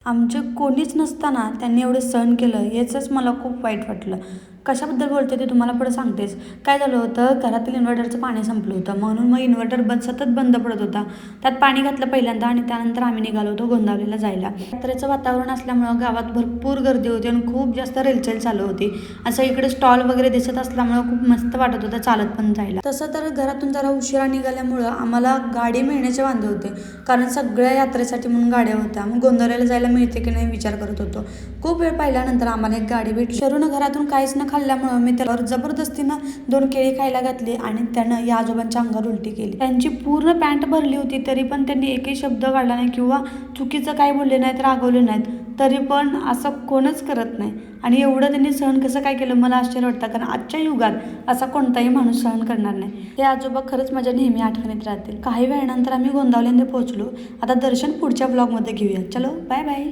आमचे कोणीच नसताना त्यांनी एवढं सहन केलं याचंच मला खूप वाईट वाटलं. कशाबद्दल बोलते ते तुम्हाला पुढे सांगतेच. काय झालं होतं, घरातील इन्व्हर्टरचं पाणी संपलं होतं म्हणून मग इन्व्हर्टर सतत बंद पडत होता. त्यात पाणी घातलं पहिल्यांदा आणि त्यानंतर आम्ही निघालो होतो गोंदावलेला जायला. यात्रेचं वातावरण असल्यामुळं गावात भरपूर गर्दी होती आणि खूप जास्त रेलचेल चालू होती. असं इकडे स्टॉल वगैरे दिसत असल्यामुळं खूप मस्त वाटत होतं चालत पण जायला. तसं तर घरातून जरा उशिरा निघाल्यामुळं आम्हाला गाडी मिळण्याचे वांदे होते, कारण सगळ्या यात्रेसाठी म्हणून गाड्या होत्या. मग गोंदावलेला जायला मिळते की नाही विचार करत होतो. खूप वेळ पाहिल्यानंतर आम्हाला एक गाडी भेटली. शरूनं घरातून काहीच न खाल्ल्यामुळं मी त्याला जबरदस्तीनं 2 केळी खायला घातली आणि त्यानं या आजोबांच्या अंगावर उलटी केली. त्यांची पूर्ण पॅन्ट भरली होती तरी पण त्यांनी एकही शब्द काढला नाही किंवा चुकीचं काही बोलले नाहीत, रागवले नाहीत. तरी पण असं कोणच करत नाही. आणि एवढं त्यांनी सहन कसं काय केलं मला आश्चर्य वाटतं, कारण आजच्या युगात असा कोणताही माणूस सहन करणार नाही. हे आजोबा खरंच माझ्या नेहमी आठवणीत राहतील. काही वेळानंतर आम्ही गोंदावलेमध्ये पोहोचलो. आता दर्शन पुढच्या ब्लॉगमध्ये घेऊया. चलो बाय बाय.